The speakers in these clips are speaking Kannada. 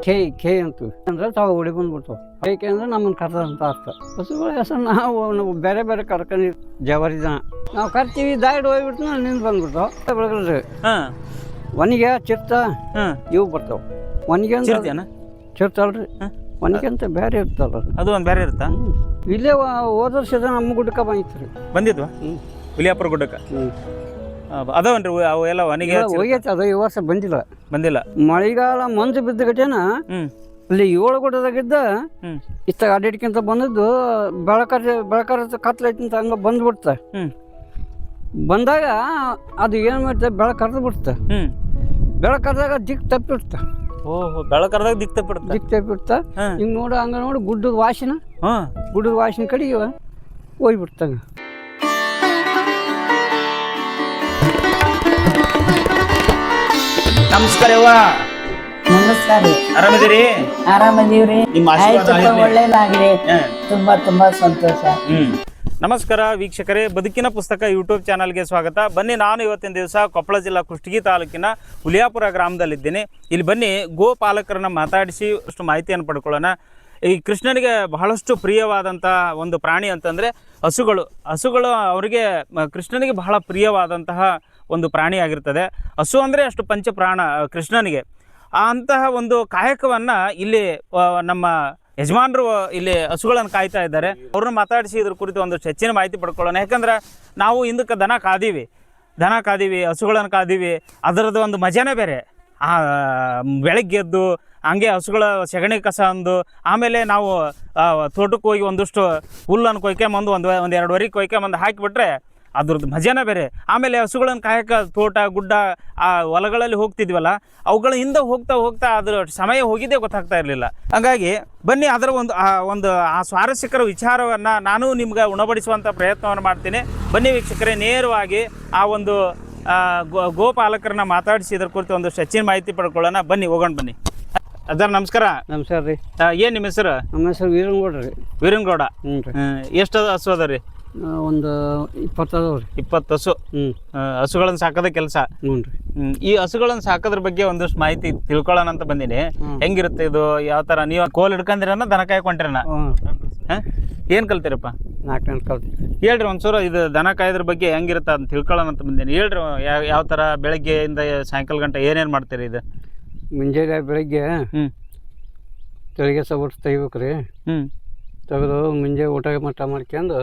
ಖೇ ಅಂತೀವಿ ಅಂದ್ರೆ ತಾವು ಓಡಿ ಬಂದ್ಬಿಡ್ತಾವೆ. ಕೇಕೆ ಅಂದ್ರೆ ನಮ್ಮನ್ನು ಕರ್ದ ಅಂತ ಅರ್ಥ. ಹಸುಗಳ ಹೆಸರು ನಾವು ಬೇರೆ ಬೇರೆ ಕರ್ಕೊಂಡು ಜವಾರಿ ದನ ನಾವು ಕರ್ತೀವಿ, ದಾಡಿ ಹೋಗ್ಬಿಟ್ಟು ನಿಂದು ಬಂದ್ಬಿಡ್ತಾವೆ. ಬೆಳಗ್ರಿ ಒನಿಗೆ ಚಿರ್ತ ಇವು ಬರ್ತಾವೆ. ಒನಿಗೆ ಅಂತ ಚಿರ್ತಲ್ರಿ, ಒನಿಗೆ ಅಂತ ಬೇರೆ ಇರ್ತಲ್ಲ, ಅದು ಒಂದು ಬೇರೆ ಇರುತ್ತಾ? ಇಲ್ಲೇ ಹೋದ ವರ್ಷದ ನಮ್ಮ ಗುಡ್ಡಕ್ಕೆ ಬಂದಿತ್ತು ರೀ. ಬಂದಿದ್ವಾ ಹುಲಿಯಾಪುರ ಗುಡ್ಡಕ್ಕೆ? ಅದಾವನ್ರಿ ಅವು ಎಲ್ಲ ಒನಿಗೆ ಹೋಗೈತೆ. ಅದು ಈ ವರ್ಷ ಬಂದಿಲ್ಲ. ಮಳೆಗಾಲ ಮಂಜು ಬಿದ್ದ ಗಟೇನ ಅಲ್ಲಿ 7 ಗುಡ್ಡದಾಗಿದ್ದ ಇಷ್ಟ ಅಡ್ಡಿಡ್ಕಿಂತ ಬಂದದ್ದು ಬೆಳಕರ ಕತ್ಲೈತಿ ಹಂಗ ಬಂದ್ಬಿಡ್ತ. ಬಂದಾಗ ಅದು ಏನು ಮಾಡ್ತದೆ, ಬೆಳಕರ್ದು ಬಿಡ್ತ. ಬೆಳಕರ್ದಾಗ ದಿಕ್ ತಪ್ಪಿಡ್ತ. ಓಹೋ, ಬೆಳಕರ್ದಾಗ ದಿಕ್ ತಪ್ಪಿಡ್ತ. ಹಿಂಗೆ ಹಂಗ ನೋಡಿ ಗುಡ್ಡದ ವಾಸನ ಕಡೆಗೆ ಹೋಗ್ಬಿಡ್ತಂಗ. ನಮಸ್ಕಾರ. ನಮಸ್ಕಾರ. ಆರಾಮದಿರಿ? ಆರಾಮದೀವ್ರಿ. ಒಳ್ಳೇದಾಗ್ಲಿ. ತುಂಬಾ ಸಂತೋಷ. ನಮಸ್ಕಾರ ವೀಕ್ಷಕರೇ, ಬದುಕಿನ ಪುಸ್ತಕ ಯೂಟ್ಯೂಬ್ ಚಾನಲ್ಗೆ ಸ್ವಾಗತ. ಬನ್ನಿ, ನಾನು ಇವತ್ತಿನ ದಿವಸ ಕೊಪ್ಪಳ ಜಿಲ್ಲಾ ಕುಷ್ಟಗಿ ತಾಲೂಕಿನ ಹುಲಿಯಾಪುರ ಗ್ರಾಮದಲ್ಲಿದ್ದೇನೆ. ಇಲ್ಲಿ ಬನ್ನಿ, ಗೋ ಪಾಲಕರನ್ನ ಮಾತಾಡಿಸಿ ಅಷ್ಟು ಮಾಹಿತಿಯನ್ನು ಪಡ್ಕೊಳ್ಳೋಣ. ಈ ಕೃಷ್ಣನಿಗೆ ಬಹಳಷ್ಟು ಪ್ರಿಯವಾದಂಥ ಒಂದು ಪ್ರಾಣಿ ಅಂತಂದರೆ ಹಸುಗಳು ಅವರಿಗೆ ಕೃಷ್ಣನಿಗೆ ಬಹಳ ಪ್ರಿಯವಾದಂತಹ ಒಂದು ಪ್ರಾಣಿ ಆಗಿರ್ತದೆ. ಹಸು ಅಂದರೆ ಅಷ್ಟು ಪಂಚಪ್ರಾಣ ಕೃಷ್ಣನಿಗೆ. ಅಂತಹ ಒಂದು ಕಾಯಕವನ್ನು ಇಲ್ಲಿ ನಮ್ಮ ಯಜಮಾನರು ಇಲ್ಲಿ ಹಸುಗಳನ್ನು ಕಾಯ್ತಾ ಇದ್ದಾರೆ. ಅವ್ರನ್ನ ಮಾತಾಡಿಸಿ ಇದ್ರ ಕುರಿತು ಒಂದು ಹೆಚ್ಚಿನ ಮಾಹಿತಿ ಪಡ್ಕೊಳ್ಳೋಣ. ಯಾಕಂದ್ರೆ ನಾವು ಹಿಂದಕ್ಕೆ ದನ ಕಾದೀವಿ, ಹಸುಗಳನ್ನು ಕಾದೀವಿ. ಅದರದ್ದು ಒಂದು ಮಜಾನೇ ಬೇರೆ. ಬೆಳಗ್ಗೆ ಎದ್ದು ಹಂಗೆ ಹಸುಗಳ ಸೆಗಣಿ ಕಸ ಅಂದು, ಆಮೇಲೆ ನಾವು ತೋಟಕ್ಕೆ ಹೋಗಿ ಒಂದಷ್ಟು ಹುಲ್ಲನ್ನು ಕೊಯ್ಕೊಂಬಂದು ಒಂದು 2 ವರೆ ಕೊಯ್ಕೊಂಬಂದು ಹಾಕಿಬಿಟ್ರೆ ಅದ್ರದ್ದು ಮಜಾನೇ ಬೇರೆ. ಆಮೇಲೆ ಹಸುಗಳನ್ನು ಕಾಯಕ ತೋಟ ಗುಡ್ಡ ಹೊಲಗಳಲ್ಲಿ ಹೋಗ್ತಿದ್ವಲ್ಲ, ಅವುಗಳ ಹಿಂದೆ ಹೋಗ್ತಾ ಅದ್ರ ಸಮಯ ಹೋಗಿದ್ದೇ ಗೊತ್ತಾಗ್ತಾ ಇರಲಿಲ್ಲ. ಹಾಗಾಗಿ ಬನ್ನಿ, ಅದರ ಒಂದು ಸ್ವಾರಸ್ಯಕರ ವಿಚಾರವನ್ನು ನಾನು ನಿಮ್ಗೆ ಉಣಬಡಿಸುವಂಥ ಪ್ರಯತ್ನವನ್ನು ಮಾಡ್ತೀನಿ. ಬನ್ನಿ ವೀಕ್ಷಕರೇ, ನೇರವಾಗಿ ಆ ಒಂದು ಗೋಪಾಲಕರನ್ನ ಮಾತಾಡಿಸಿ ಇದ್ರ ಕುರಿತು ಒಂದು ಹೆಚ್ಚಿನ ಮಾಹಿತಿ ಪಡ್ಕೊಳ್ಳೋಣ. ಬನ್ನಿ, ಹೋಗೋಣ ಬನ್ನಿ. ಅದಾರ ನಮಸ್ಕಾರ. ನಮಸ್ಕಾರ ರೀ. ಏನು ನಿಮ್ಮ ಹೆಸರು? ನಮ್ಮ ಹೆಸರು ವೀರಂಗೌಡ. ಹ್ಞೂ ರೀ. ಎಷ್ಟು ಹಸು ಅದ ರೀ? ಒಂದು 20 ಅದಾವ್ರಿ. 20 ಹಸು. ಹಸುಗಳನ್ನು ಸಾಕೋದ ಕೆಲಸ. ಹ್ಞೂ ರೀ. ಈ ಹಸುಗಳನ್ನು ಸಾಕೋದ್ರ ಬಗ್ಗೆ ಒಂದಷ್ಟು ಮಾಹಿತಿ ತಿಳ್ಕೊಳ್ಳೋಣ ಅಂತ ಬಂದೀನಿ. ಹೆಂಗಿರುತ್ತೆ ಇದು? ಯಾವ ಥರ ನೀವು ಕೋಲ್ ಹಿಡ್ಕೊಂಡಿರನ ದನ ಕಾಯ್ಕೊಂಡಿರನ? ಏನು ಕಲ್ತೀರಪ್ಪ? 4 ಗಂಟೆ ಕಲ್ತೀವಿ. ಹೇಳ್ರಿ ಒಂಚೂರು, ಇದು ದನ ಕಾಯೋದ್ರ ಬಗ್ಗೆ ಹೆಂಗಿರುತ್ತೆ ಅಂತ ತಿಳ್ಕೊಳ್ಳೋಣ ಅಂತ ಬಂದೀನಿ. ಹೇಳ್ರಿ, ಯಾವ ಥರ ಬೆಳಗ್ಗೆಯಿಂದ ಸಾಯಂಕಾಲ ಗಂಟೆ ಏನೇನು ಮಾಡ್ತೀರಿ? ಇದು ಮುಂಜಾನೆ ಬೆಳಗ್ಗೆ ತೆಳಿಗೆ ಸಬಿಟ್ಟು ತೆಗಿಬೇಕು ರೀ. ತೆಗೆದು ಮುಂಜಾನೆ ಊಟ ಮಟ್ಟ ಮಾಡ್ಕೊಂಡು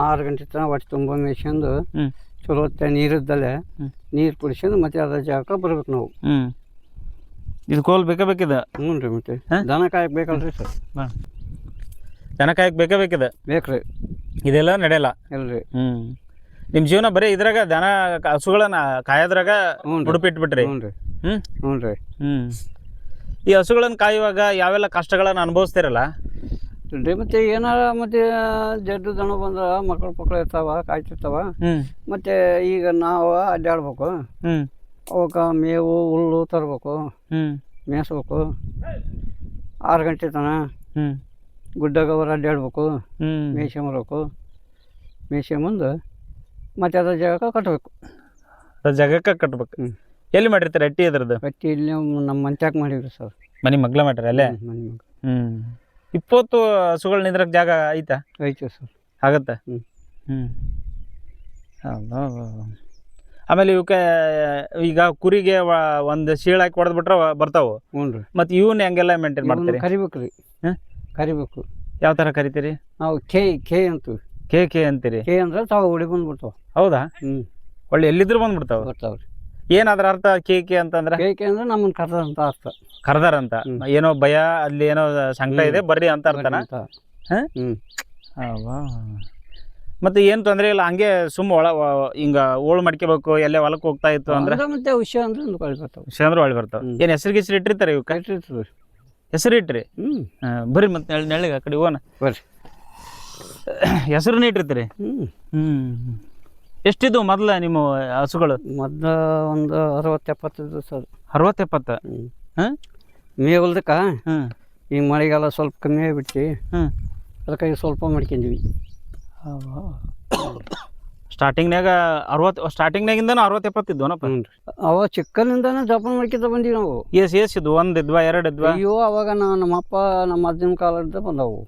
6 ಗಂಟೆ ತನಕ ಹೊಟ್ಟೆ ತುಂಬ ಮೇಯ್ಸ್ಕೊಂಡು ಚಲೋ ಹೊತ್ತೆ ನೀರಿದ್ದಲ್ಲೇ ನೀರು ಕುಡಿಸ್ಕೊಂಡು ಮತ್ತೆ ಅದ್ರ ಜಾಗಕ್ಕೆ ಬರ್ಬೇಕು ನಾವು. ಇದು ಕೋಲ್ ಬೇಕಿದೆ? ಹ್ಞೂ ರೀ. ಮತ್ತೆ ದನ ಕಾಯಕ್ಕೆ ಬೇಕಲ್ರಿ ಸರ್? ದನ ಕಾಯಕ್ಕೆ ಬೇಕಿದೆ? ಬೇಕ್ರಿ. ಇದೆಲ್ಲ ನಡೆಯಲ್ಲ ಇಲ್ರಿ. ನಿಮ್ಮ ಜೀವನ ಬರೀ ಇದ್ರಾಗ ದನ ಹಸುಗಳನ್ನ ಕಾಯೋದ್ರಾಗ ಬಿಟ್ಬಿಟ್ರಿ? ಹ್ಞೂ ರೀ. ಈ ಹಸುಗಳನ್ನು ಕಾಯುವಾಗ ಯಾವೆಲ್ಲ ಕಷ್ಟಗಳನ್ನು ಅನುಭವಿಸ್ತಿರಲ್ಲ ರೀ? ಮತ್ತೆ ಏನಾರ ಮತ್ತೆ ಜಡ್ಡು ದನ ಬಂದ್ರೆ ಮಕ್ಕಳು ಇರ್ತಾವ, ಕಾಯ್ತಿರ್ತಾವ. ಮತ್ತೆ ಈಗ ನಾವು ಅಡ್ಡಾಡ್ಬೇಕು, ಅವಕ್ಕೆ ಮೇವು ಹುಲ್ಲು ತರಬೇಕು, ಮೇಯಿಸ್ಬೇಕು. 6 ಗಂಟೆ ತನಕ ಗುಡ್ಡಾಗ ಅವ್ರು ಅಡ್ಡಾಡ್ಬೇಕು, ಮೇಯ್ಸ್ಕೊಂಬರ್ಬೇಕು. ಮೇಯ್ಸ್ಕೊಂಬಂದು ಮತ್ತೆ ಅದ್ರ ಜಾಗಕ್ಕೆ ಕಟ್ಟಬೇಕು. ಎಲ್ಲಿ ಮಾಡಿರ್ತಾರೆ ಅಟ್ಟಿ? ಅದ್ರದ್ದು ಅಟ್ಟಿ ಇಲ್ಲಿ ನಮ್ಮ ಮಂತ್ಯಾಗ ಮಾಡೀವ್ರಿ ಸರ್. ಮನೆ ಮಗ್ಲ ಮಾಡ್ರಿ ಅಲ್ಲೇ? ಮನೆ ಮಗ್ಲ. 20 ಹಸುಗಳು ನಿಂದ್ರಕ್ಕೆ ಜಾಗ ಐತಾ? ಐತೆ ಸರ್. ಆಗತ್ತೆ. ಆಮೇಲೆ ಇವಕ್ಕೆ ಈಗ ಕುರಿಗೆ ಒಂದು ಶೀಳ ಹಾಕಿ ಹೊಡೆದ್ಬಿಟ್ರೆ ಬರ್ತಾವೆ. ಹ್ಞೂ ರೀ. ಮತ್ತು ಇವನ್ನ ಹೆಂಗೆಲ್ಲ ಮೇಂಟೈನ್ ಮಾಡ್ತೀರಿ? ಕರಿಬೇಕು ರೀ. ಕರಿಬೇಕು. ಯಾವ ಥರ ಕರಿತೀರಿ? ನಾವು ಖೇ ಅಂತೀವಿ. ಖೇ ಅಂತೀರಿ? ಖೇ ಅಂದ್ರೆ ತಾವು ಓಡಿ ಬಂದ್ಬಿಡ್ತಾವೆ. ಹೌದಾ? ಒಳ್ಳೆ ಎಲ್ಲಿದ್ರು ಬಂದ್ಬಿಡ್ತಾವೆ. ಬರ್ತಾವ್ರಿ. ಏನಾದ್ರ ಅರ್ಥ ಖೇ ಅಂತಂದ್ರೆ? ಖೇ ಅಂದ್ರೆ ನಮ್ಮನ್ನು ಕರ್ದಂತ ಅರ್ಥ. ಕರ್ದಾರಂತ. ಏನೋ ಭಯ, ಅಲ್ಲಿ ಏನೋ ಸಂಕಟ ಇದೆ, ಬರ್ರಿ ಅಂತ ಅರ್ಥನ? ಮತ್ತೆ ಏನು ತೊಂದರೆ ಇಲ್ಲ, ಹಂಗೆ ಹಿಂಗ ಓಳು ಮಾಡ್ಕೋಬೇಕು. ಎಲ್ಲೇ ಹೊಲಕ್ಕೆ ಹೋಗ್ತಾ ಇತ್ತು ಅಂದ್ರೆ ಮತ್ತೆ ಹುಷ ಅಂದ್ರೆ ಒಳ್ಳೆ ಬರ್ತಾವ. ಏನು ಹೆಸರು ಇಟ್ಟಿರ್ತಾರೆ? ಇವ್ ಹೆಸರು ಇಟ್ರಿ? ಬರ್ರಿ ಮತ್ತೆ ನೆಳ್ಳಿಗೆ ಆ ಕಡೆ ಹೋಗೋಣ ಬರ್ರಿ. ಹೆಸರನ್ನ ಇಟ್ಟಿರ್ತೀರಿ? ಎಷ್ಟಿದ್ದು ಮೊದಲ ನಿಮ್ಮ ಹಸುಗಳು? ಮೊದಲು ಒಂದು 60-70 ಸರ್. 60-70? ಮೇವಲ್ದಕ್ಕ ಈ ಮಳೆಗಾಲ ಸ್ವಲ್ಪ ಕಮ್ಮಿ ಆಗಿಬಿಟ್ಟು ಅದಕ್ಕಾಗಿ ಸ್ವಲ್ಪ ಮಾಡ್ಕೊಂಡಿವಿ. ಸ್ಟಾರ್ಟಿಂಗ್ನಾಗ 60 ಸ್ಟಾರ್ಟಿಂಗ್ನಾಗಿಂದನೂ 60-70 ಇದ್ವನಪ್ಪ. ಹ್ಞೂ ರೀ. ಅವಾಗ ಚಿಕ್ಕನಿಂದನೇ ಜೋಪಾನ ಮಾಡ್ಕೊತ ಬಂದೀವಿ ನಾವು. ಎಸ್ ಇದ್ವು? 1 ಇದ್ವಾ 2 ಇದ್ವಾ? ಅಯ್ಯೋ ಅವಾಗ ನಮ್ಮಪ್ಪ ನಮ್ಮ ಅಜ್ಜನ ಕಾಲದಿಂದ ಬಂದವು.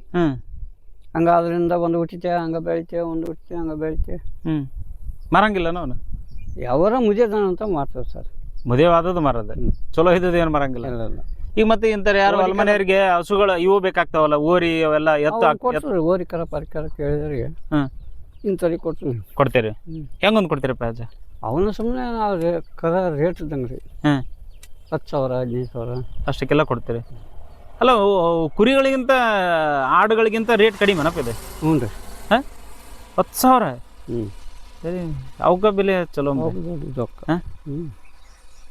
ಹಂಗೆ ಅದರಿಂದ ಒಂದು ಹುಟ್ಟಿತೆ ಹಂಗೆ ಬೆಳಿತೆ, ಒಂದು ಹುಟ್ಟಿತೆ ಹಂಗೆ ಬೆಳಿತೆ. ಮರಂಗಿಲ್ಲ ಅವನು ಯಾವಾರ ಮುಜೇದನ ಅಂತ ಮಾಡ್ತೇವೆ ಸರ್. ಮದುವೆ ಆದದ್ದು ಮಾರದ ಚಲೋ ಇದ್ದದ್ದು ಏನು ಮರಂಗಿಲ್ಲ. ಇಲ್ಲ ಈಗ ಮತ್ತೆ ಇಂಥವ್ರು ಯಾರು ಹೊಲಮನೆಯವ್ರಿಗೆ ಹಸುಗಳು ಇವು ಬೇಕಾಗ್ತಾವಲ್ಲ, ಓರಿ ಅವೆಲ್ಲ ಎತ್ತು ಕೊಡ್ತೀವಿ. ಓರಿಕರ ಪರಿಕರ ಕೇಳಿದ್ರಿಗೆ ಇಂಥವ್ರಿಗೆ ಕೊಡ್ತೀರಿ. ಹೆಂಗೊಂದು ಕೊಡ್ತೀರಪ್ಪ ಅಜ್ಜ? ಅವನು ಸುಮ್ಮನೆ ನಾವು ಕರ ರೇಟ್ ಇದ್ದಂಗೆ ರೀ. 10,000 15,000 ಅಷ್ಟಕ್ಕೆಲ್ಲ ಕೊಡ್ತೀರಿ. ಅಲ್ಲ ಕುರಿಗಳಿಗಿಂತ ಆಡುಗಳಿಗಿಂತ ರೇಟ್ ಕಡಿಮೆನಪ್ಪ ಇದೆ? ಹ್ಞೂ ರೀ. 10,000? ಸರಿ, ಅವಕ್ಕ ಬೆಲೆ ಚಲೋ.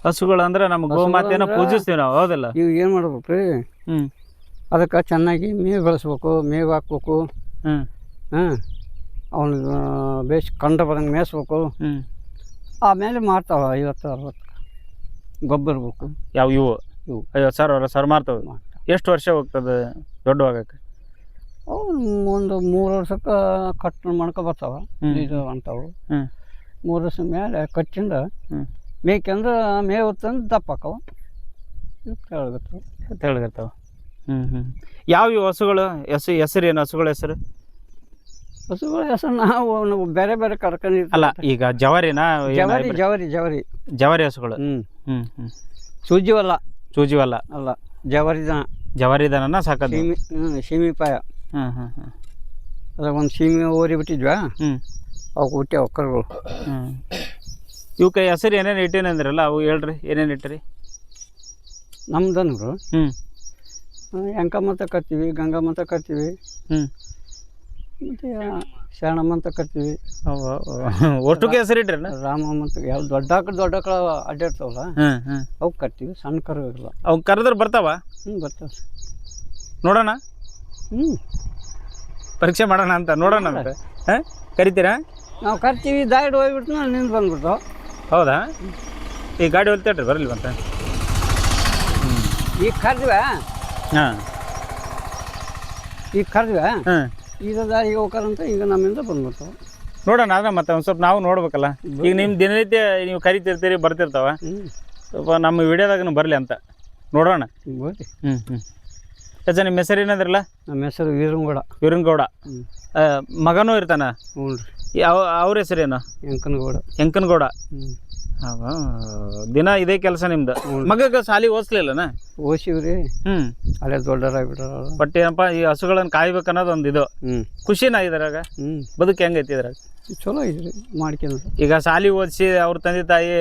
ಹಸುಗಳು ಅಂದ್ರೆ ನಮ್ಮ ಗೋಮಾತೆನ ಪೂಜಿಸ್ತೀವಿ ನಾವು, ಹೌದಲ್ಲ? ಈಗ ಏನು ಮಾಡ್ಬೇಕು ರೀ, ಅದಕ್ಕೆ ಚೆನ್ನಾಗಿ ಮೇವು ಬೆಳೆಸ್ಬೇಕು, ಮೇವು ಹಾಕ್ಬೇಕು. ಅವನು ಬೇಸ್ ಕಂಡು ಬರಂಗೆ ಮೇಯಿಸ್ಬೇಕು. ಆಮೇಲೆ ಮಾಡ್ತಾವ 50-60 ಗೊಬ್ಬರ ಬೇಕು. ಯಾವ ಇವು 50,000 ಮಾಡ್ತಾವೆ. ಎಷ್ಟು ವರ್ಷ ಹೋಗ್ತದೆ ದೊಡ್ಡವಾಗಕ್ಕೆ? ಅವು ಒಂದು 3 ವರ್ಷಕ್ಕೆ ಕಟ್ ಮಾಡ್ಕೊ ಬರ್ತಾವ. ಇದು ಅಂತಾವು 3 ವರ್ಷ ಮೇಲೆ ಕಟ್ಟಿಂದ ಮೇಯ್ಕಂದ್ರೆ ಮೇವು ತಂದು ದಪ್ಪ ಹಾಕವ ತೆಳಗಿರ್ತಾವ. ಯಾವ ಇವು ಹಸುಗಳು ಹೆಸರು ಏನು? ಹಸುಗಳ ಹೆಸರು ನಾವು ಬೇರೆ ಬೇರೆ ಕರ್ಕೊಂಡು. ಅಲ್ಲ ಈಗ ಜವಾರಿನಾ? ಜವಾರಿ ಹಸುಗಳು. ಸೂಜಿವಲ್ಲ ಅಲ್ಲ, ಜವಾರಿದನ ಸಾಕದು. ಸೀಮಿ ಪಾಯ. ಅದಾಗ ಒಂದು ಸೀಮೆ ಓರಿ ಬಿಟ್ಟಿದ್ವಾ, ಅವಕ್ಕೆ ಹುಟ್ಟ್ಯಾವ ಕರುಗಳು. ಇವಕ್ಕೆ ಹೆಸರು ಏನೇನು ಇಟ್ಟೇನೆ ಅಂದ್ರಲ್ಲ, ಅವು ಹೇಳ್ರಿ ಏನೇನು ಇಟ್ಟಿರಿ? ನಮ್ದನ್ರು ಎಂಕಮ್ಮಂತ ಕರ್ತೀವಿ, ಗಂಗಮ್ಮಂತ ಕರ್ತೀವಿ, ಮತ್ತು ಶರಣಮ್ಮಂತ ಕರ್ತೀವಿ. ಒಟ್ಟಕ್ಕೆ ಹೆಸರು ಇಟ್ರಿ? ರಾಮಮ್ಮಂತ ಯಾವ ದೊಡ್ಡ ಆಕಳ ಅಡ್ಡಾಡ್ತಾವಲ್ಲ ಅವು ಕರ್ತೀವಿ. ಸಣ್ಣ ಕರು ಇರಲ್ಲ. ಅವು ಕರೆದ್ರೆ ಬರ್ತಾವ? ಬರ್ತಾವ. ನೋಡೋಣ, ಪರೀಕ್ಷೆ ಮಾಡೋಣ ಅಂತ ನೋಡೋಣ ಅಂತ ಕರಿತೀರಾ? ನಾವು ಕರ್ತೀವಿ, ದಾರಿ ಹೋಗ್ಬಿಟ್ಟು ನಿಂದು ಬಂದ್ಬಿಡ್ತಾವ. ಹೌದಾ? ಈ ಗಾಡಿ ಹೊಲ್ತೇಳ್ರಿ ಬರಲಿ ಅಂತ. ಈಗ ಕರ್ದ್ವಾ ಈಗ ದಾರಿಗೆ ಹೋಗ್ತಾರಂತ ಈಗ ನಮ್ಮಿಂದ ಬಂದ್ಬಿಡ್ತಾವ. ನೋಡೋಣ ಅದ ಮತ್ತೆ ಒಂದು ಸ್ವಲ್ಪ ನಾವು ನೋಡ್ಬೇಕಲ್ಲ. ಈಗ ನಿಮ್ಮ ದಿನನಿತ್ಯ ನೀವು ಕರಿತಿರ್ತೀರಿ, ಬರ್ತಿರ್ತಾವ, ಸ್ವಲ್ಪ ನಮ್ಮ ವಿಡಿಯೋದಾಗ ಬರಲಿ ಅಂತ ನೋಡೋಣ. ಅಜ್ಜ ನಿಮ್ಮ ಹೆಸರು ಏನಂದ್ರಲ್ಲ? ನಮ್ಮ ಹೆಸರು ವೀರಂಗೌಡ. ಮಗನೂ ಇರ್ತಾನ? ಹ್ಞೂ ರೀ. ಅವ್ರ ಹೆಸರೇನು? ಎಂಕನಗೌಡ. ದಿನ ಇದೇ ಕೆಲಸ ನಿಮ್ದು? ಮಗಗೆ ಸಾಲಿ ಓದಿಸ್ಲಿಲ್ಲನ? ಓದಿಸಿವ್ರಿ. ಅಲ್ಲೇ ದೊಡ್ಡರಾಗ್ಬಿಟ್ರ. ಬಟ್ ಏನಪ್ಪ, ಈ ಹಸುಗಳನ್ನ ಕಾಯ್ಬೇಕು ಅನ್ನೋದು ಒಂದು ಇದು ಖುಷಿನ ಇದ್ರಾಗ. ಬದುಕು ಹೆಂಗೈತಿ ಇದ್ರಾಗ? ಚಲೋ ಐತ್ರಿ ಮಾಡ್ಕೊಂಡು. ಈಗ ಸಾಲಿ ಓದಿಸಿ ಅವ್ರ ತಂದೆ ತಾಯಿ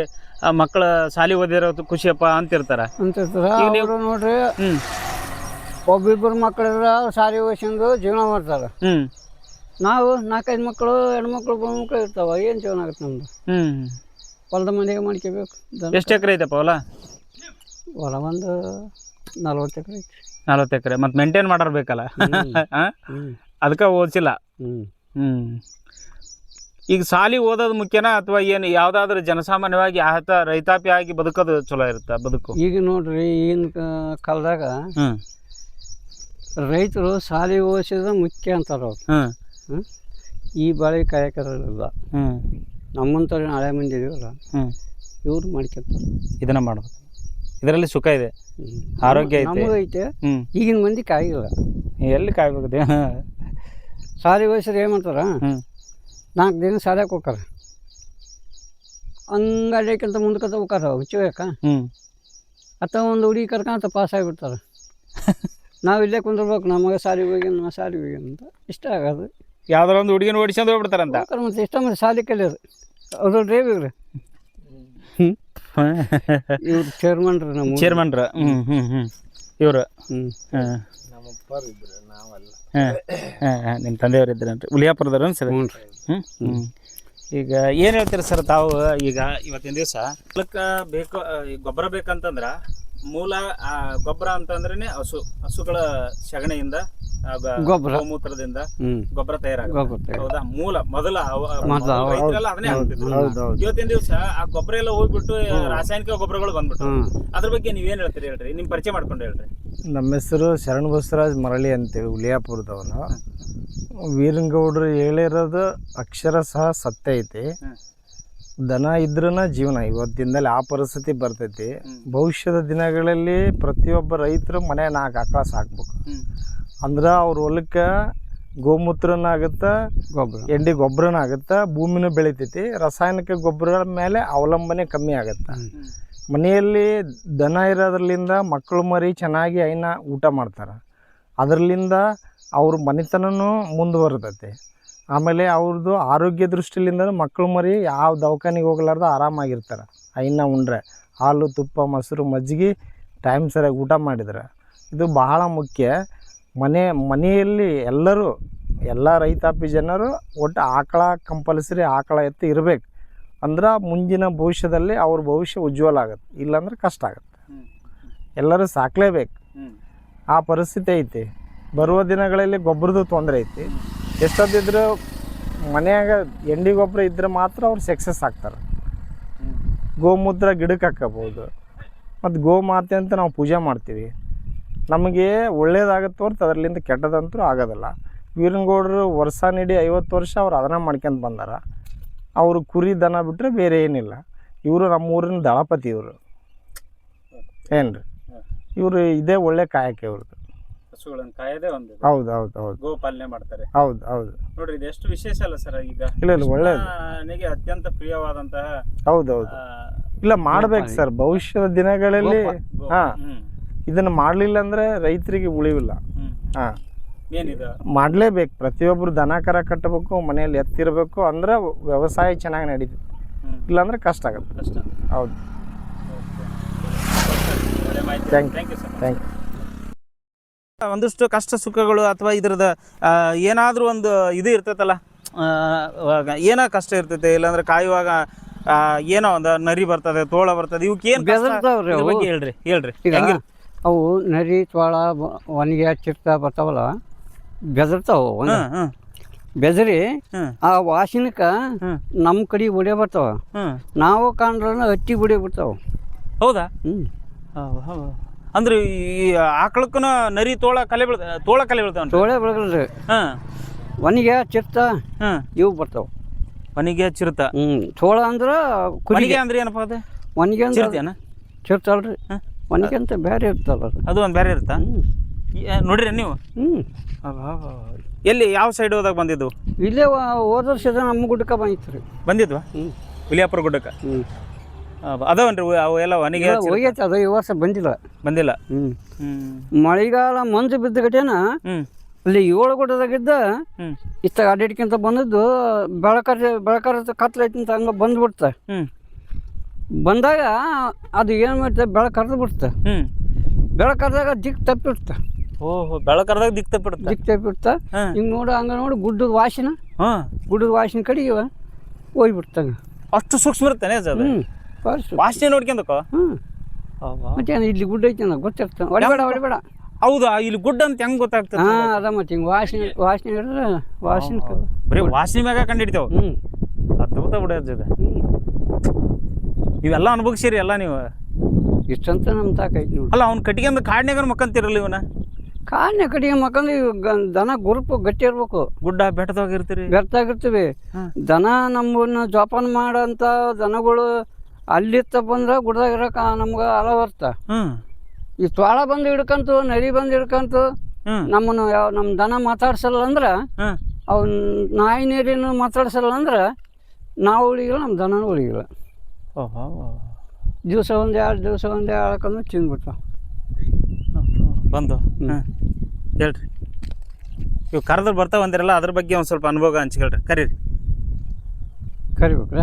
ಮಕ್ಕಳ ಸಾಲಿ ಓದಿರೋ ಖುಷಿಯಪ್ಪ ಅಂತಿರ್ತಾರ. ನೋಡ್ರಿ, ಒಬ್ಬಿಬ್ಬರು ಮಕ್ಕಳಿದ್ರ ಸಾಲಿ ಓದಿಸ್ಕೊಂಡು ಜೀವನ ಮಾಡ್ತಾರ. ನಾವು 4-5 ಮಕ್ಕಳು, ಹೆಣ್ಮಕ್ಳು, ಗಂಡ್ಮಕ್ಳು ಇರ್ತಾವ. ಏನು ಜೀವನ ಆಗುತ್ತೆ ನಮ್ದು? ಹೊಲದ ಮನೆಗೆ ಮಾಡ್ಕೋಬೇಕು. ಎಷ್ಟು ಎಕರೆ ಐತಪ್ಪ ಹೊಲ? ಒಂದು 40 ಎಕರೆ ಐತಿ. 40 ಎಕರೆ. ಮತ್ತೆ ಮೇಂಟೈನ್ ಮಾಡಿರ್ಬೇಕಲ್ಲ, ಅದಕ್ಕೆ ಓದಿಸಿಲ್ಲ. ಈಗ ಸಾಲಿ ಓದೋದು ಮುಖ್ಯನಾ ಅಥವಾ ಏನು ಯಾವುದಾದ್ರೂ ಜನಸಾಮಾನ್ಯವಾಗಿ ರೈತಾಪಿ ಆಗಿ ಬದುಕೋದು ಚಲೋ ಇರುತ್ತೆ ಬದುಕು? ಈಗ ನೋಡ್ರಿ, ಈಗಿನ ಕಾಲದಾಗ ರೈತರು ಸಾಲಿ ಓದಿಸಿದ್ರೆ ಮುಖ್ಯ ಅಂತಾರ ಅವ್ರು. ಈ ಬಾಳೆ ಕಾಯಕರಲ್ಲ. ನಮ್ಮಂಥವ್ರು ಹಳೆ ಮಂದಿ ಇದೀವಲ್ಲ, ಇವ್ರು ಮಾಡ್ಕೊತಾರೆ. ಇದನ್ನ ಮಾಡ್ಬೇಕು. ಇದರಲ್ಲಿ ಸುಖ ಇದೆ, ಆರೋಗ್ಯ ಐತೆ. ಈಗಿನ ಮಂದಿ ಕಾಯಿಲ್ಲ. ಎಲ್ಲಿ ಕಾಯ್ಬೇಕು? ಸಾಲಿ ಓದಿಸಿದ್ರೆ ಏನು ಮಾಡ್ತಾರ, 4 ದಿನ ಸಾಲಿಯಾಕೆ ಹೋಗ್ತಾರೆ, ಹಂಗಲ್ಲೇಕಂತ ಮುಂದಕ್ಕಂತ ಹೋಗ್ತಾರ ಹುಚ್ಚೋಯಕ. ಅಥವಾ ಒಂದು ಹುಡುಗಿ ಕರ್ಕೊಂತ ಪಾಸ್ ಆಗಿಬಿಡ್ತಾರೆ. ನಾವು ಇಲ್ಲೇ ಕುಂದಿರ್ಬೇಕು, ನಮಗೆ ಸಾಲಿ ಹೋಗಿ ಅಂತ ಇಷ್ಟ ಆಗೋದು. ಯಾವ್ದಾರ ಒಂದು ಹುಡುಗಿನ ಓಡಿಸ್ಕೊಂಡು ಹೋಗ್ಬಿಡ್ತಾರಂತ. ಮತ್ತೆ ಇಷ್ಟ ಮಂದಿ ಸಾಲಿ ಕಲಿಯೋರು ಅವ್ರು ಡ್ರೈವಿಗ್ರಿ. ಇವ್ರು ಚೇರ್ಮನ್ರು, ನಮ್ಮ ಚೇರ್ಮನ್ರು. ಇವರು ನಿಮ್ಮ ತಂದೆಯವರು ಇದ್ರೇನ್ರಿ? ಉಲಿಯಾಪುರದವ್ರು ಅನ್ಸರಿ? ಈಗ ಏನು ಹೇಳ್ತೀರಿ ಸರ್ ತಾವು? ಈಗ ಇವತ್ತಿನ ದಿವಸ ಹೊಲಕ್ಕೆ ಬೇಕು ಗೊಬ್ಬರ ಬೇಕಂತಂದ್ರೆ ಮೂಲ ಗೊಬ್ಬರ ಅಂತಂದ್ರೆ ಹಸುಗಳ ಸಗಣಿಯಿಂದ ಗೊಬ್ಬರ. ಗೋಮೂತ್ರದಿಂದ ಹ್ಮ್ ಗೊಬ್ಬರ ತಯಾರಾಗುತ್ತೆ. ಗೊಬ್ಬರ ತಯಾರು. ಹೌದಾ? ಮೊದಲ ಮೊದಲ ರೈತರೆಲ್ಲ ಅದನ್ನೇ ಹಾಕ್ತಿದ್ರು. ಇವತ್ತಿನ ದಿವಸ ಆ ಗೊಬ್ಬರ ಎಲ್ಲ ಹೋಗ್ಬಿಟ್ಟು ರಾಸಾಯನಿಕ ಗೊಬ್ಬರಗಳು ಬಂದ್ಬಿಟ್ಟು ಅದ್ರ ಬಗ್ಗೆ ನೀವೇನ್ ಹೇಳ್ತೀರಿ ಹೇಳ್ರಿ, ನಿಮ್ ಪರಿಚಯ ಮಾಡ್ಕೊಂಡು ಹೇಳ್ರಿ. ನಮ್ಮ ಹೆಸರು ಶರಣ್ ಬಸವರಾಜ್ ಮರಳಿ ಅಂತೇಳಿ ಹುಲಿಯಾಪುರದವನು. ವೀರನಗೌಡರು ಹೇಳಿರೋದು ಅಕ್ಷರಶಃ ಸತ್ಯ ಐತಿ. ದನ ಇದ್ರನ ಜೀವನ ಇವತ್ತಿಂದಲೇ ಆ ಪರಿಸ್ಥಿತಿ ಬರ್ತೈತಿ. ಭವಿಷ್ಯದ ದಿನಗಳಲ್ಲಿ ಪ್ರತಿಯೊಬ್ಬ ರೈತರು ಮನೆ 4 ಆಕಳ ಸಾಕ್ಬೇಕು. ಅಂದ್ರೆ ಅವ್ರ ಹೊಲಕ್ಕೆ ಗೋಮೂತ್ರನ ಆಗುತ್ತೆ, ಎಂಡಿ ಗೊಬ್ಬರನ ಆಗುತ್ತೆ, ಭೂಮಿನೂ ಬೆಳಿತೈತಿ. ರಾಸಾಯನಿಕ ಗೊಬ್ಬರ ಮೇಲೆ ಅವಲಂಬನೆ ಕಮ್ಮಿ ಆಗುತ್ತೆ. ಮನೆಯಲ್ಲಿ ದನ ಇರೋದ್ರಲ್ಲಿಂದ ಮಕ್ಕಳು ಮರಿ ಚೆನ್ನಾಗಿ ಐನ ಊಟ ಮಾಡ್ತಾರೆ. ಅದರಲ್ಲಿಂದ ಅವ್ರ ಮನೆತನೂ ಮುಂದುವರ್ತೈತಿ. ಆಮೇಲೆ ಅವ್ರದ್ದು ಆರೋಗ್ಯ ದೃಷ್ಟಿಲಿಂದ ಮಕ್ಕಳು ಮರಿ ಯಾವ ದವಾಖಾನಿಗೆ ಹೋಗ್ಲಾರ್ದು ಆರಾಮಾಗಿರ್ತಾರೆ. ಐನ ಉಂಡ್ರೆ ಹಾಲು ತುಪ್ಪ ಮೊಸರು ಮಜ್ಜಿಗೆ ಟೈಮ್ ಸರಿಯಾಗಿ ಊಟ ಮಾಡಿದ್ರೆ ಇದು ಬಹಳ ಮುಖ್ಯ. ಮನೆಯಲ್ಲಿ ಎಲ್ಲ ರೈತಾಪಿ ಜನರು ಒಟ್ಟು ಆಕಳ ಕಂಪಲ್ಸರಿ ಆಕಳ ಎತ್ತು ಇರಬೇಕು. ಅಂದ್ರೆ ಮುಂದಿನ ಭವಿಷ್ಯದಲ್ಲಿ ಅವ್ರ ಭವಿಷ್ಯ ಉಜ್ವಲ ಆಗುತ್ತೆ. ಇಲ್ಲಾಂದ್ರೆ ಕಷ್ಟ ಆಗುತ್ತೆ. ಎಲ್ಲರೂ ಸಾಕಲೇಬೇಕು. ಆ ಪರಿಸ್ಥಿತಿ ಐತಿ. ಬರುವ ದಿನಗಳಲ್ಲಿ ಗೊಬ್ಬರದ್ದು ತೊಂದರೆ ಐತಿ. ಎಷ್ಟೊತ್ತಿದ್ರು ಮನೆಯಾಗ ಎಂಡಿ ಗೊಬ್ಬರ ಇದ್ರೆ ಮಾತ್ರ ಅವ್ರು ಸಕ್ಸಸ್ ಆಗ್ತಾರೆ. ಗೋಮೂತ್ರ ಗಿಡಕ್ಕೆ ಹಾಕೋಬೋದು. ಮತ್ತು ಗೋಮಾತೆ ಅಂತ ನಾವು ಪೂಜೆ ಮಾಡ್ತೀವಿ. ನಮಗೆ ಒಳ್ಳೇದಾಗತ್ತೆ ಹೊರತು ಅದರಲ್ಲಿಂದ ಕೆಟ್ಟದಂತೂ ಆಗೋದಿಲ್ಲ. ವೀರನಗೌಡರು ವರ್ಷ ನೀಡಿ 50 ವರ್ಷ ಅವ್ರು ಅದನ್ನು ಮಾಡ್ಕೊಂಡು ಬಂದಾರ. ಅವರು ಕುರಿ ದನ ಬಿಟ್ಟರೆ ಬೇರೆ ಏನಿಲ್ಲ. ಇವರು ನಮ್ಮೂರಿನ ದಳಪತಿ. ಇವರು ಏನ್ರಿ, ಇವರು ಇದೇ ಒಳ್ಳೆ ಕಾಯಕ ಇವ್ರದ್ದು. ಹಸುಗಳನ್ನು ಕಾಯದೇ ಒಂದು ಹೌದು ಹೌದು ಹೌದು ಗೋಪಾಲನೆ ಮಾಡ್ತಾರೆ. ಹೌದು ಹೌದು ನೋಡ್ರಿ, ಇದು ಎಷ್ಟು ವಿಶೇಷ ಅಲ್ಲ ಸರ್. ಈಗ ಇಲ್ಲ ಒಳ್ಳೇದು, ನನಗೆ ಅತ್ಯಂತ ಪ್ರಿಯವಾದಂತಹ ಹೌದು ಹೌದು ಇಲ್ಲ ಮಾಡ್ಬೇಕು ಸರ್. ಭವಿಷ್ಯದ ದಿನಗಳಲ್ಲಿ ಇದನ್ನು ಮಾಡಲಿಲ್ಲ ಅಂದರೆ ರೈತರಿಗೆ ಉಳಿವಿಲ್ಲ. ಏನಿದೆ ಮಾಡಲೇಬೇಕು. ಪ್ರತಿಯೊಬ್ಬರು ದನ ಕರ ಕಟ್ಟಬೇಕು, ಮನೆಯಲ್ಲಿ ಎತ್ತಿರಬೇಕು. ಅಂದ್ರೆ ವ್ಯವಸಾಯ ಚೆನ್ನಾಗಿ ನಡೀತದೆ. ಇಲ್ಲಾಂದ್ರೆ ಕಷ್ಟ ಆಗುತ್ತೆ. ಹೌದು. Thank you thank you. ಒಂದಷ್ಟು ಕಷ್ಟ ಸುಖಗಳು ಅಥವಾ ಇದ್ರದ ಏನಾದರೂ ಒಂದು ಇದು ಇರ್ತೈತಲ್ಲ, ಏನೋ ಕಷ್ಟ ಇರ್ತೈತೆ. ಇಲ್ಲಾಂದ್ರೆ ಕಾಯುವಾಗ ಏನೋ ಒಂದು ನರಿ ಬರ್ತದೆ, ತೋಳ ಬರ್ತದೆ, ಇವಕ್ಕೆ ಏನು ಬೆದರ್ತಾವ್ರಿ ಅವು. ಬಗ್ಗೆ ಹೇಳ್ರಿ. ಈಗ ಅವು ನರಿ ತೋಳ ಒಣಗಿ ಚಿರ್ತ ಬರ್ತಾವಲ್ಲ, ಬೆದರ್ತಾವ. ಬೆದರಿ ಆ ವಾಸನಕ್ಕೆ ನಮ್ಮ ಕಡೆ ಹೊಡೆ ಬರ್ತಾವ. ನಾವು ಕಾಣ್ರ ಹಟ್ಟಿ ಹೊಡೆ ಬಿಡ್ತಾವ. ಹೌದಾ? ಅಂದ್ರೆ ಈ ಆಕಳಕ್ಕನ ನರಿ ತೋಳ ಕಲೆ ಬೀಳ್ತಾವ. ತೋಳೆ ಬೆಳಗಲ್ರಿ, ಒಣಗಿ ಚಿರ್ತ ಇವು ಬರ್ತಾವ. ಒಣಗಿ ಚಿರ್ತ. ತೋಳ ಅಂದ್ರ ಕುರಿಗೆ ಅಂದ್ರೆ ಏನಪ್ಪ ಅದು? ಒಣಗಿ ಅಂದ್ರೆ ಚಿರ್ತಲ್ರಿ. ಒಣಗಿ ಅಂತ ಬೇರೆ ಇರ್ತಲ್ಲ, ಅದು ಒಂದು ಬೇರೆ ಇರುತ್ತಾ? ನೋಡ್ರಿ ನೀವು? ಎಲ್ಲಿ ಯಾವ ಸೈಡ್ ಹೋದಾಗ ಬಂದಿದ್ದು? ಇಲ್ಲೇ ಹೋದ ವರ್ಷದ ನಮ್ಮ ಗುಡ್ಡಕ್ಕೆ ಬಂದಿತ್ತು. ಬಂದಿದ್ವಾ? ಹುಲಿಯಾಪುರ ಗುಡ್ಡಕ್ಕೆ ಅದಾವನ್ರಿ ಅವು ಎಲ್ಲ ಒಣಗಿ ಹೋಗೈತೆ. ಅದು ಈ ವರ್ಷ ಬಂದಿಲ್ಲ. ಮಳೆಗಾಲ ಮಂಜು ಬಿದ್ದ ಗಟೇನ ಅಲ್ಲಿ 7 ಗುಡ್ಡದಾಗಿದ್ದ ಇಷ್ಟ ಅಡ್ಡಿಡ್ಕಿಂತ ಬಂದದ್ದು ಬೆಳಕರ ಕತ್ಲೈತಿ ಅಂತ ಹಂಗ ಬಂದ್ಬಿಡ್ತ. ಬಂದಾಗ ಅದು ಏನು ಮಾಡ್ತದೆ, ಬೆಳಕರ್ದು ಬಿಡ್ತ. ಬೆಳಕರ್ದಾಗ ದಿಕ್ ತಪ್ಪಿಡ್ತ. ಓಹೋ, ಬೆಳಕರ್ದಾಗ ದಿಕ್ ತಪ್ಪಿಡ್ತ. ಹಿಂಗೆ ಹಂಗ ನೋಡಿ ಗುಡ್ಡದ ವಾಸಿನ ಕಡೆಗೆ ಹೋಗ್ಬಿಡ್ತಂಗ. ಅಷ್ಟು ಸೂಕ್ಷ್ಮ ಇರ್ತಾನೆ ವಾಸನೆ ನೋಡ್ಕೊಂಡಕ್ಕ. ಮತ್ತೆ ಇಲ್ಲಿ ಗುಡ್ಡ ಐತಿ ಅನ್ನೋ ಗೊತ್ತಿರ್ತ. ಹೊಡಿಬೇಡ. ಹೌದಾ? ಇಲ್ಲಿ ಗುಡ್ಡ ಅಂತ ಹೆಂಗ್ ಗೊತ್ತಾಗ್ತದೆ? ಅದ ಮತ್ತೆ ಹಿಂಗೆ ವಾಸನೆ ಹಿಡಿದ್ರೆ ಬರೀ ವಾಸನೆ ಮ್ಯಾಗ ಕಂಡಿಡ್ತೇವ. ಅದ್ಭುತ ಬಿಡೋದಿದೆ. ಇವೆಲ್ಲ ಅನುಭವಿಸಿರಿ ಎಲ್ಲ ನೀವು? ಇಷ್ಟಂತ ನಮ್ಮ ತಾಕೈತಿ ನೋಡಿ. ಅಲ್ಲ, ಅವ್ನ ಕಟ್ಟಿಗೆ ಕಾಡ್ನ್ಯಾಗ ಮಕ್ಕಂತಿರಲ್ಲ ಇವನ? ಕಾಡಿನ ಕಡೆಗೆ ಮಕ್ಕಂದ್ರೆ ದನ ಗುರುಪು ಗಟ್ಟಿ ಇರ್ಬೇಕು. ಗುಡ್ಡ ಬೆಟ್ಟದಾಗಿರ್ತೀರಿ? ಬೆಟ್ಟದಾಗಿರ್ತೀವಿ. ದನ ನಮ್ಮನ್ನ ಜೋಪಾನ ಮಾಡೋಂಥ ದನಗಳು ಅಲ್ಲಿತ್ತ ಬಂದ್ರೆ ಗುಡ್ಡದಾಗ ಇರಕ ನಮ್ಗೆ ಅಲವರ್ತ. ಈ ತೋಳ ಬಂದು ಹಿಡ್ಕಂತು, ನರಿ ಬಂದು ಹಿಡ್ಕಂತು ನಮ್ಮನ್ನು ನಮ್ಮ ದನ ಮಾತಾಡ್ಸಲ್ಲ ಅಂದ್ರೆ, ಅವು ನಾಯಿ ನೀರಿನ ಮಾತಾಡ್ಸಲ್ಲ ಅಂದ್ರೆ ನಾವು ಉಳಿಗಿಲ್ಲ, ನಮ್ಮ ದನನೂ ಉಳಿಗಿಲ್ಲ. ದಿವಸ ಒಂದು 2 ದಿವಸ ಹೇಳ್ಕಂದ್ರೆ ತಿಂದ್ಬಿಡ್ತಾವ ಬಂದು. ಹೇಳ್ರಿ, ಇವು ಕರೆದ್ರೆ ಬರ್ತಾವ ಅಂದಿರಲ್ಲ, ಅದ್ರ ಬಗ್ಗೆ ಒಂದು ಸ್ವಲ್ಪ ಅನುಭವ ಹಂಚ್ಕೊಳ್ರಿ. ಕರಿಬೇಕ್ರ?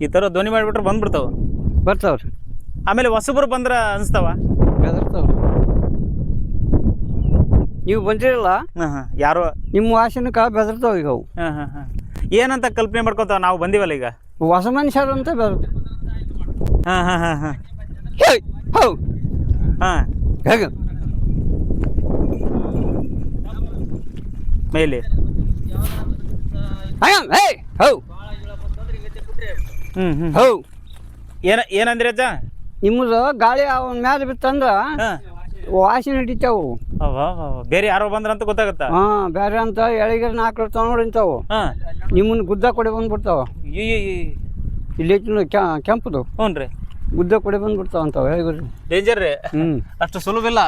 ಈ ಥರ ಧ್ವನಿ ಮಾಡಿಬಿಟ್ರೆ ಬರ್ತಾವ್ರಿ. ಆಮೇಲೆ ಹೊಸಬ್ರು ಬಂದ್ರೆ ಅನಿಸ್ತಾವ? ಬೆದರ್ತಾವ್ರಿ. ನೀವು ಬಂದಿರಲ್ಲ, ಯಾರೋ ನಿಮ್ಮ ವಾಸನಕ್ಕೆ ಬೆದರ್ತಾವ. ಈಗ ಅವು ಏನಂತ ಕಲ್ಪನೆ ಮಾಡ್ಕೊತಾವ ನಾವು ಬಂದಿವಲ್ಲ ಈಗ? ಹೊಸ ಮನುಷ್ಯರು ಅಂತ ಬರುತ್ತೆ. ಹಾಂ ಹಾಂ ಹಾಂ ಹಾಂ ಹೇ ಹೌ ಹಾಂ ಹೇಗೆ ಮೇಲೆ ಹೇ ಹೌ ಹ್ಞೂ ಹೌ ಏನಂದ್ರಿ ಅಜ್ಜ? ನಿಮ್ಮದು ಗಾಳಿ ಅವನ ಮೇಲೆ ಬಿತ್ತಂದ್ರ ಹಾಂ ವಾಸನೆ ಹಿಡಿತಾವು. ಬೇರೆ ಯಾರೋ ಬಂದ್ರಂತ ಗೊತ್ತಾಗತ್ತಾ? ಹಾಂ ಬೇರೆ ಅಂತ ಎಳಿಗೆರೆ 4 ನೋಡಿ ನಿಂತಾವು. ಹಾಂ ನಿಮ್ಮನ್ನ ಗುದ್ದ ಕೊಡೆ ಬಂದ್ಬಿಡ್ತಾವ. ಇಲ್ಲಿ ಕೆಂಪುದು ಹ್ಞೂ ರೀ, ಗುದ್ದ ಕೊಡೆ ಬಂದ್ಬಿಡ್ತಾವ ಅಂತಾವ ಎಳಿಗೆರೆ. ಡೇಂಜರ್ ರೀ, ಅಷ್ಟು ಸುಲಭ ಇಲ್ಲ.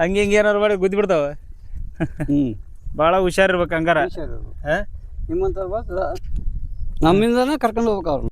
ಹಂಗೆ ಹಿಂಗೆ ಏನಾರು ಮಾಡಿ ಗುದ್ದಿ ಬಿಡ್ತಾವ. ಭಾಳ ಹುಷಾರಿರ್ಬೇಕು ಹಂಗಾರ. ನಿಮ್ಮಂಥವ್ರು ಬಂದು ನಮ್ಮಿಂದನೇ ಕರ್ಕೊಂಡು ಹೋಗ್ಬೇಕು ಅವ್ರು.